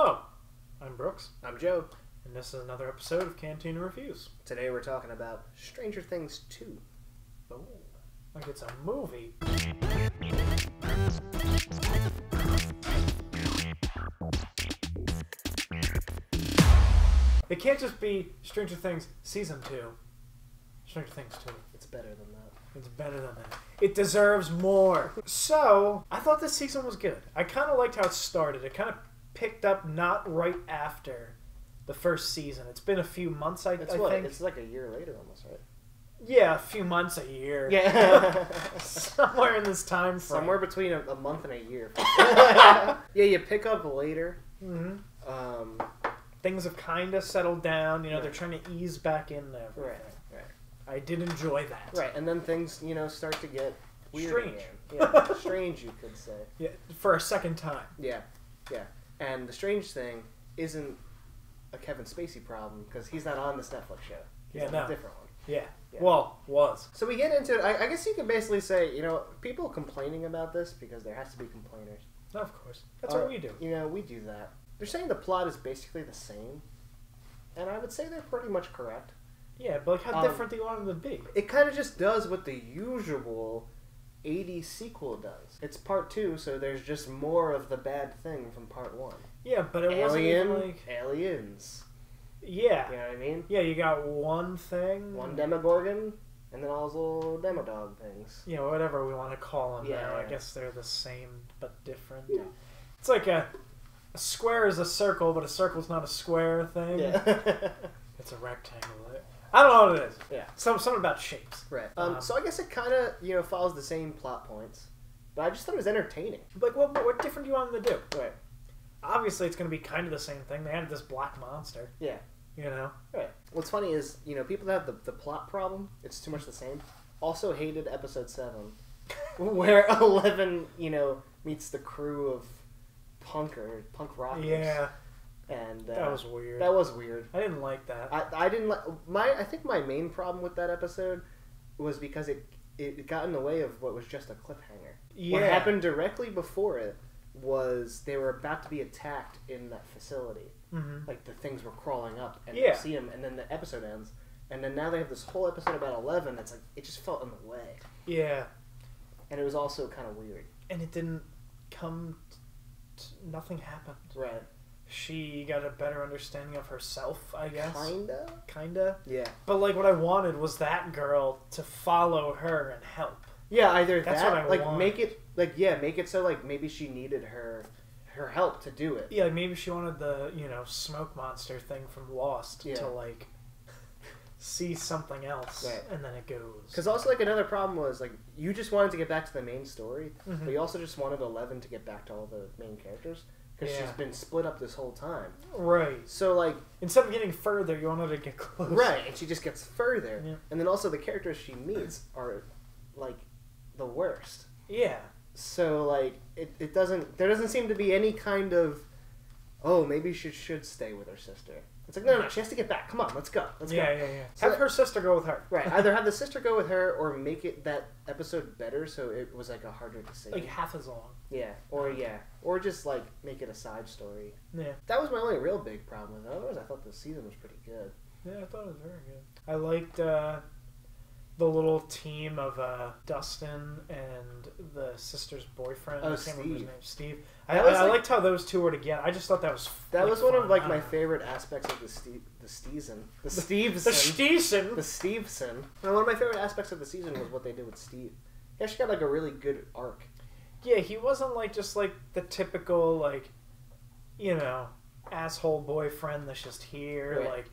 Hello, I'm Brooks, I'm Joe. and this is another episode of Cantina Reviews. Today we're talking about Stranger Things 2. Oh, like it's a movie. It can't just be Stranger Things Season 2. Stranger Things 2. It's better than that. It's better than that. It deserves more. So, I thought this season was good. I kind of liked how it started. It kind of picked up not right after the first season. It's been a few months, I think. It's like a year later almost, right? Yeah, a few months, a year. Yeah. Somewhere in this time frame. Somewhere between a month and a year. Yeah, you pick up later. Mm-hmm. Things have kind of settled down. You know, they're trying to ease back into everything. Right. I did enjoy that. Right, and then things, start to get weird Strange. again. Yeah, strange, you could say. Yeah, for a second time. Yeah. And the strange thing isn't a Kevin Spacey problem, because he's not on this Netflix show. He's on a different one. Yeah. Yeah. Well, was. So we get into it. I guess you could basically say, people complaining about this, because there has to be complainers. Of course. That's what we do. We do that. They're saying the plot is basically the same, and I would say they're pretty much correct. Yeah, but like how different do you want them to be? It kind of just does what the usual 80s sequel does. It's part 2, so there's just more of the bad thing from part 1. Yeah, but it wasn't even like... Aliens. Yeah. You know what I mean? Yeah, you got one thing. One Demogorgon, and then all those little Demodog things. You know, whatever we want to call them now. I Yeah. guess they're the same, but different. Yeah. It's like a square is a circle, but a circle's not a square thing. Yeah. It's a rectangle. I don't know what it is. Yeah. Something about shapes. Right. So I guess it kind of, follows the same plot points, but I just thought it was entertaining. Like, what different do you want them to do? Right. Obviously, it's going to be kind of the same thing. They had this black monster. Yeah. Right. What's funny is, people that have the plot problem, it's too much the same, also hated episode 7, where 11, meets the crew of punk rockers. Yeah. And that was weird. That was weird. I didn't like that. I didn't like I think my main problem with that episode was because it got in the way of what was just a cliffhanger. Yeah. What happened directly before it was they were about to be attacked in that facility. Mm-hmm. Like the things were crawling up, and Yeah. you see them, and then the episode ends, and then now they have this whole episode about 11 that's like it just felt in the way. Yeah. And it was also kind of weird. And it didn't come. Nothing happened. Right. She got a better understanding of herself, I guess. Kinda. Yeah. But like, what I wanted was that girl to follow her and help. Yeah, either That's that, what I like want. make it so like maybe she needed her help to do it. Yeah, like maybe she wanted the smoke monster thing from Lost to like see something else, right. And then it goes. Because also like another problem was like you just wanted to get back to the main story, Mm-hmm. but you also just wanted 11 to get back to all the main characters because Yeah. she's been split up this whole time. Right. So like Instead of getting further, you wanted to get closer. right, and she just gets further, Yeah. and then also the characters she meets are like the worst. Yeah. So like it doesn't there doesn't seem to be any kind of maybe she should stay with her sister. It's like no, she has to get back. Come on, let's go. Let's go. Yeah. So Have her sister go with her. Right. Either have the sister go with her or make it that episode better so it was like a harder decision. Like half as long. Yeah. Or just like make it a side story. Yeah. That was my only real big problem with it. Otherwise I thought the season was pretty good. Yeah, I thought it was very good. I liked the little team of Dustin and the sister's boyfriend. Oh, I can't remember his Steve. name. Steve. That was I like- liked how those two were together. I just thought that was That was one fun. of like I my don't know. favorite aspects of the season. The Steveson. The Stevenson. The Steveson. And one of my favorite aspects of the season was what they did with Steve. He actually got like a really good arc. Yeah, he wasn't like just like the typical like, asshole boyfriend that's just here, Right. like,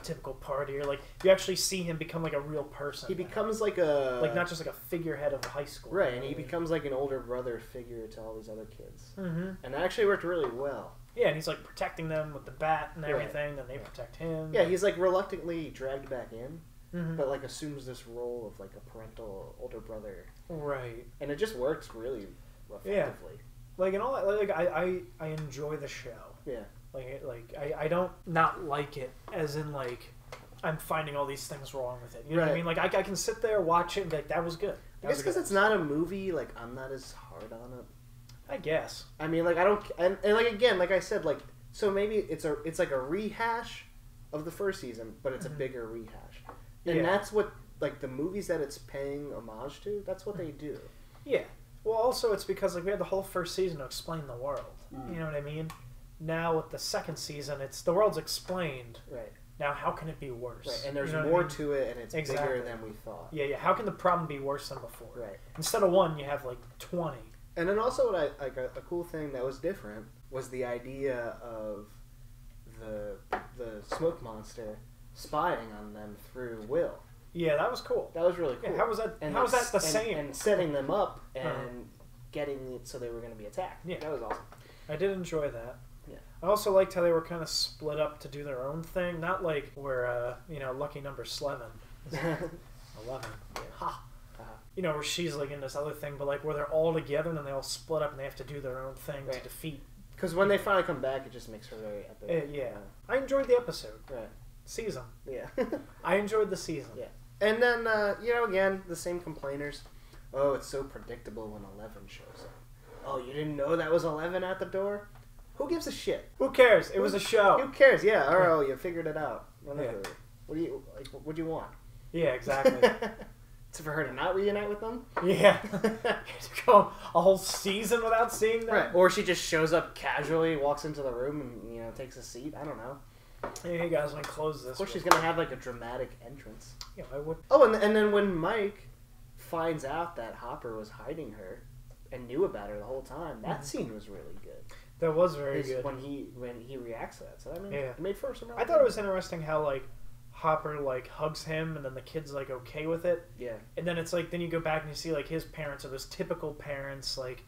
typical partier. Like you actually see him become like a real person. He becomes like a like not just like a figurehead of high school. right, and he becomes like an older brother figure to all these other kids. Mm-hmm. And that actually worked really well. Yeah, and he's like protecting them with the bat and Right. everything, and they protect him. Yeah, he's like reluctantly dragged back in, Mhm. but like assumes this role of like a parental older brother, Right. and it just works really effectively. Like and all that. Like I enjoy the show. Yeah. Like I don't not like it as in like I'm finding all these things wrong with it. You know what I Right. mean? Like I can sit there, watch it, and be like, that was good. I guess because it's not a movie, like I'm not as hard on it. I guess. I mean, like I don't, and like again, like I said, like So maybe it's like a rehash of the first season, but it's a bigger rehash. And that's what, like, the movies that it's paying homage to, that's what they do. Yeah. Well, also it's because like we had the whole first season to explain the world. You know what I mean? Now with the second season, it's the world's explained. Right. Now how can it be worse? Right. And there's you know more to it, and it's exactly. bigger than we thought. Yeah. How can the problem be worse than before? Right. Instead of 1, you have like 20. And then also, what I like a cool thing that was different was the idea of the smoke monster spying on them through Will. Yeah, that was cool. That was really cool. Yeah, how was that the same? And setting them up and getting it so they were going to be attacked. Yeah. That was awesome. I did enjoy that. Yeah. I also liked how they were kind of split up to do their own thing. Not like where, lucky number 11. 11. Yeah. Ha. You know, where she's like in this other thing, but like where they're all together and then they all split up and they have to do their own thing to defeat. Because when they finally come back, it just makes her very epic. Yeah. I enjoyed the episode. Right. Season. Yeah. I enjoyed the season. Yeah. And then, again, the same complainers. Oh, it's so predictable when 11 shows up. Oh, you didn't know that was 11 at the door? Who gives a shit? Who cares? It was a show. Who cares? Yeah, oh, you figured it out. Whatever. Yeah. What do you want? Yeah, exactly. To for her to not reunite with them? Yeah. Go a whole season without seeing them? Right. Or she just shows up casually, walks into the room, and, takes a seat. I don't know. Hey guys, let me close this. Of course she's going to have, like, a dramatic entrance. Yeah, I would. Oh, and then when Mike finds out that Hopper was hiding her and knew about her the whole time, that scene was really good. That was very good. When he reacts to that. So, I mean, yeah. it made for some... I thought it was interesting how, like, Hopper, like, hugs him and then the kid's, like, okay with it. Yeah. And then it's like, then you go back and you see, like, his parents are those typical parents, like,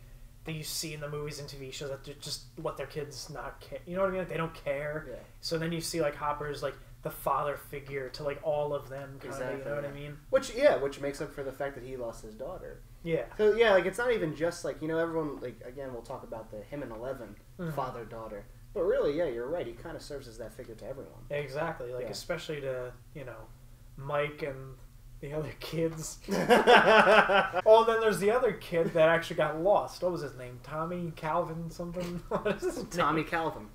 that you see in the movies and TV shows that just let their kids not care. You know what I mean? Like, they don't care. Yeah. So then you see, like, Hopper's, like, the father figure to, like, all of them, kind of, Exactly, you know what I mean? Which makes up for the fact that he lost his daughter. Yeah. So, yeah, like, it's not even just, like, everyone, like, again, we'll talk about him and 11, father-daughter. But really, yeah, you're right. He kind of serves as that figure to everyone. Exactly. Like, especially to, Mike and the other kids. Oh, then there's the other kid that actually got lost. What was his name? Tommy Calvin something? What is his name? Tommy Calvin.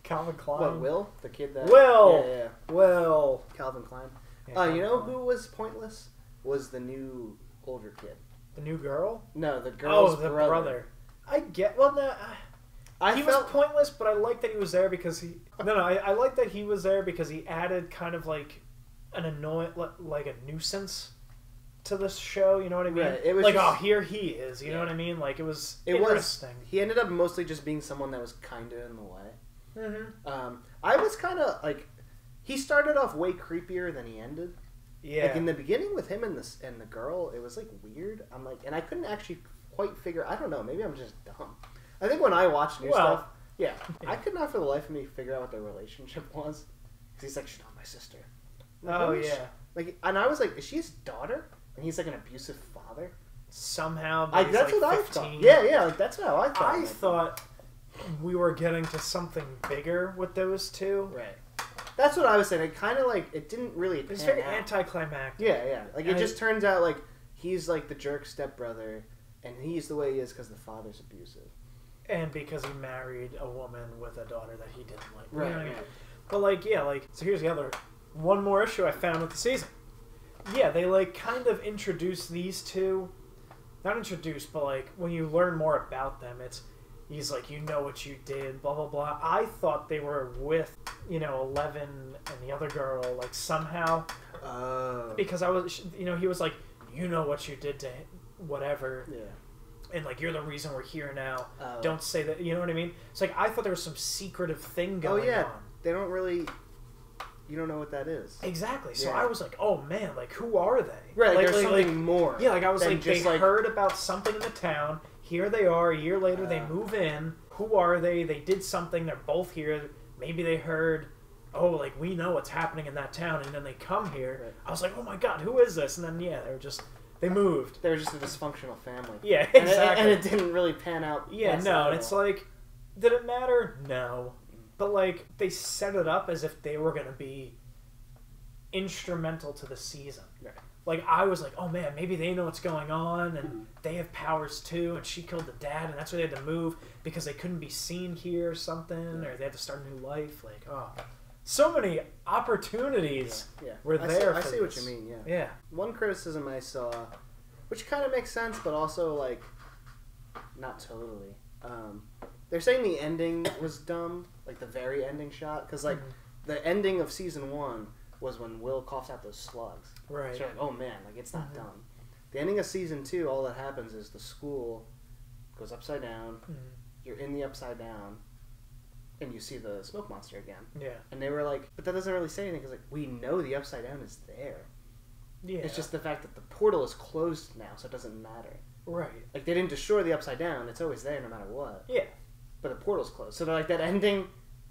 Calvin Klein. What, Will? The kid that... Will! Yeah. Will. Calvin Klein. Yeah, You know Klein. who was pointless? Was the new older kid. The new girl? No, the girl's the brother. I get... Well, no... He was pointless, but I like that he was there because he... I like that he was there because he added kind of like an like a nuisance to this show, you know what I mean? Right. It was like, just, here he is, you know what I mean? Like, it was interesting. He ended up mostly just being someone that was kind of in the way. Mm-hmm. I was kind of, like... He started off way creepier than he ended. Yeah. Like, in the beginning with him and the girl, it was, like, weird. I'm like... And I couldn't actually quite figure... I don't know. Maybe I'm just dumb. I think when I watch new stuff... Yeah. I could not for the life of me figure out what their relationship was. Because he's like, she's not my sister. Like, yeah. Like, and I was like, is she his daughter? And he's like an abusive father? Somehow, that's like what 15. I thought. Yeah, like, that's how I thought. I thought we were getting to something bigger with those two. Right. That's what I was saying. It kind of like, it didn't really It's very anticlimactic. Yeah. Like, it just turns out, like, he's like the jerk stepbrother, and he's the way he is because the father's abusive. And because he married a woman with a daughter that he didn't like. Right, You know what I mean? right. But, like, so here's the other... One more issue I found with the season. Yeah, they, like, kind of introduce these two. Not introduced, but, like, when you learn more about them, he's like, you know what you did, blah, blah, blah. I thought they were with, 11 and the other girl, like, somehow. Because I was, he was like, you know what you did to whatever. Yeah. And, like, you're the reason we're here now. Don't say that, you know what I mean? It's like, I thought there was some secretive thing going on. They don't really... You don't know what that is. Exactly. So I was like, oh, man, like, who are they? Right, like, there's something more. Yeah, like, I was like, they heard about something in the town. Here they are. A year later, they move in. Who are they? They did something. They're both here. Maybe they heard, oh, like, we know what's happening in that town. And then they come here. Right. I was like, oh, my God, who is this? And then, they moved. They were just a dysfunctional family. Yeah, exactly. And it didn't really pan out. Yeah, no, and it's like, did it matter? No. But, like, they set it up as if they were going to be instrumental to the season. Right. like I was like, oh man, maybe they know what's going on and they have powers too. And she killed the dad, and that's why they had to move because they couldn't be seen here or something, or they had to start a new life. Like, oh, so many opportunities were there. I see what you mean. Yeah. One criticism I saw, which kind of makes sense, but also like not totally. They're saying the ending was dumb, like the very ending shot, because like the ending of season 1 was when Will coughs out those slugs. Right. So you're like, oh man, like it's not done. The ending of season 2, all that happens is the school goes upside down. You're in the upside down, and you see the smoke monster again. Yeah. And they were like, but that doesn't really say anything because like we know the upside down is there. Yeah. It's just the fact that the portal is closed now, so it doesn't matter. Right. Like they didn't destroy the upside down; it's always there no matter what. Yeah. But the portal's closed, so they're like that ending.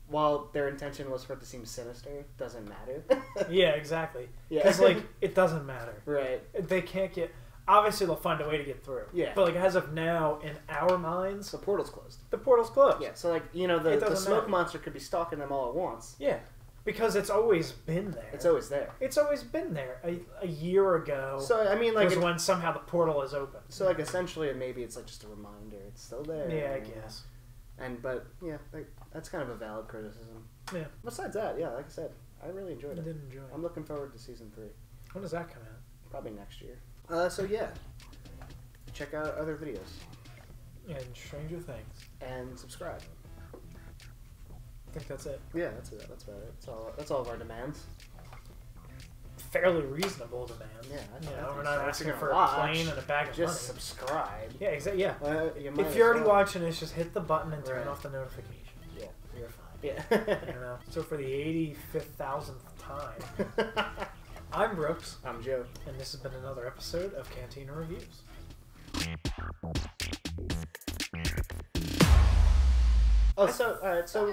While their intention was for it to seem sinister, doesn't matter. Yeah, exactly. Yeah. Because like it doesn't matter. Right. They can't get. Obviously, they'll find a way to get through. Yeah. But like as of now, in our minds, The portal's closed. the portal's closed. Yeah. So like the It doesn't smoke matter. monster could be stalking them all at once. Yeah. Because it's always been there. It's always there. It's always been there. A year ago. So I mean, like was when somehow the portal is open. so like essentially, maybe it's like just a reminder. It's still there. Yeah, I guess. But yeah, like, that's kind of a valid criticism. Yeah. Besides that, yeah, like I said, I really enjoyed I it. did enjoy it. I'm looking forward to season 3. When does that come out? Probably next year. So yeah, check out other videos And Stranger Things. and subscribe. I think that's it. Yeah, that's it. That's about it. That's all of our demands. Fairly reasonable demand. Yeah, I think we're so. not If asking you're for gonna a watch, plane and a bag of Just money. subscribe. Yeah, exactly. Yeah. You might If as you're already well. watching this, just hit the button and turn Right. off the notification. Yeah. You're fine. Yeah. You know. So for the 85,000th time, I'm Brooks, I'm Joe. and this has been another episode of Cantina Reviews. Oh, so all right. So